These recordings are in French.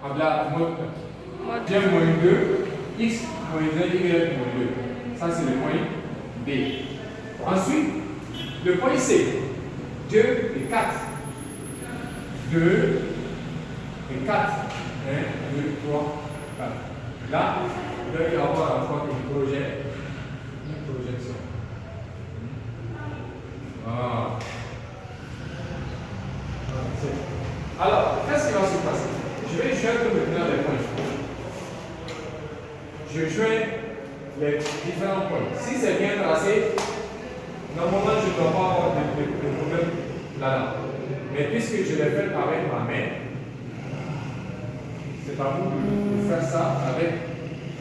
Habla mode bien moins 2, x moins 1, y moins 2. Ça, c'est le point B. Ensuite, le point C, 2 et 4. 2 et 4. 1, 2, 3, 4. Là, il doit y avoir encore une projection. Voilà. Alors, qu'est-ce qui va se passer? Je vais joindre maintenant les points. Je joins les différents points. Si c'est bien tracé, normalement je ne dois pas avoir de problème là-dedans. Mais puisque je l'ai fait avec ma main, c'est à vous de faire ça avec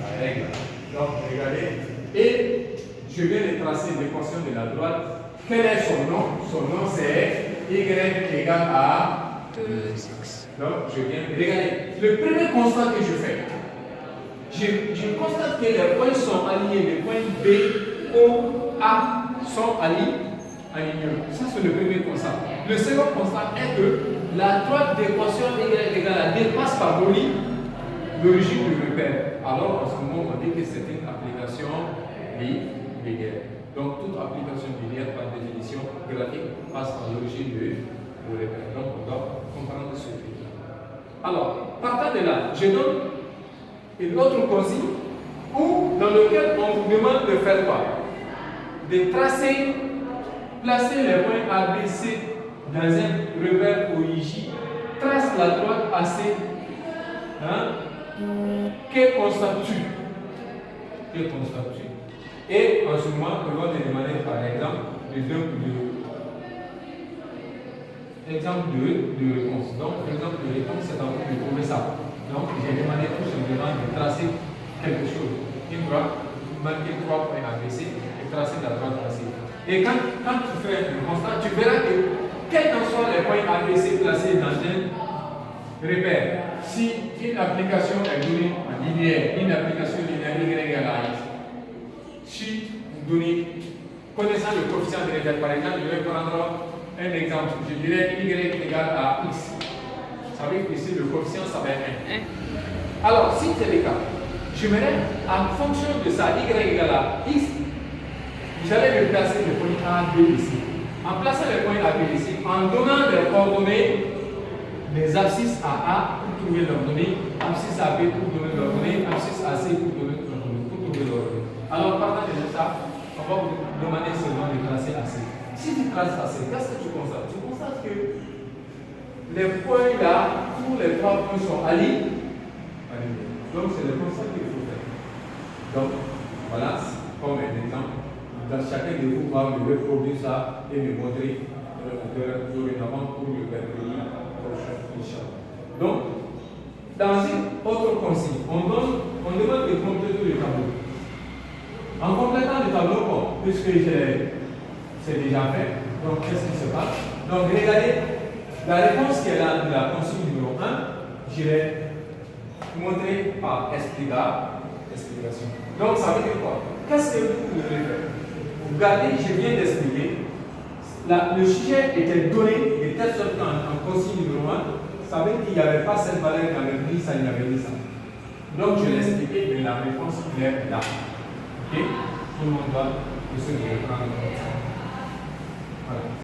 la règle. Donc, regardez. Et je vais les tracer l'équation de la droite. Quel est son nom? Son nom c'est y égale à 2x. Donc, je viens. Regardez, le premier constat que je fais, je constate que les points sont alignés. Les points B, O, A sont alignés. Ça, c'est le premier constat. Le second constat est que la droite d'équation y égale à dépasse par l'origine du repère. Alors, en ce moment, on dit que c'est une application linéaire. Donc, toute application linéaire, par définition graphique, passe par l'origine du repère. Donc, on doit comprendre ce truc. Alors, partant de là, je donne une autre consigne dans lequel on vous demande de faire quoi? De tracer, placer les points A, B, C dans un repère OIJ, trace la droite AC. Que constates-tu? Et en ce moment, on va te demander par exemple exemple de réponse. Donc, exemple de réponse, c'est à vous de trouver ça. Donc, j'ai demandé tout simplement de tracer quelque chose. Une droite, marquer 3 points ABC et tracer la droite AC. Et quand tu fais le constat, tu verras que quels que soient les points ABC placés dans un repère, si une application est donnée en linéaire, une application linéaire Y égale à X, si vous donnez, connaissant le coefficient de repère, par exemple, je vais prendre un exemple, je dirais y égale à x. Vous savez que ici le coefficient ça va être 1. Alors, si c'est le cas, j'aimerais en fonction de ça, y égale à x, j'allais me placer le point A, B ici. En plaçant le point A, B ici, en donnant les coordonnées des abscisses à A pour trouver leur donnée, abscisse à B pour donner leur donnée, abscisse à C pour donner leur donnée, pour trouver leur donnée. Alors, partant de ça, on va vous demander seulement de tracer AC. Si tu traces AC, qu'est-ce que tu constates? Tu constates que les points là, tous les 3 points sont alignés. Donc, c'est le constat qu'il faut faire. Donc, voilà, comme un exemple. Dans chacun de vous va me reproduire ça et me montrer dorénavant pour le mercredi prochain. Donc, dans une autre consigne, on demande de compléter le tableau. En complétant le tableau, bon, puisque c'est déjà fait, donc qu'est-ce qui se passe? Donc regardez, la réponse qui est là de la consigne numéro 1, je vais montrer par explication. Donc ça veut dire quoi? Qu'est-ce que vous devez faire? Vous regardez, je viens d'expliquer, le sujet était donné de telle sorte qu'en consigne numéro 1, ça veut dire qu'il n'y avait pas cette valeur, il n'y avait ni ça, il n'y avait ni ça. Donc je l'ai expliqué, mais la réponse est là. Ok? Tout le monde doit se reprendre. Voilà.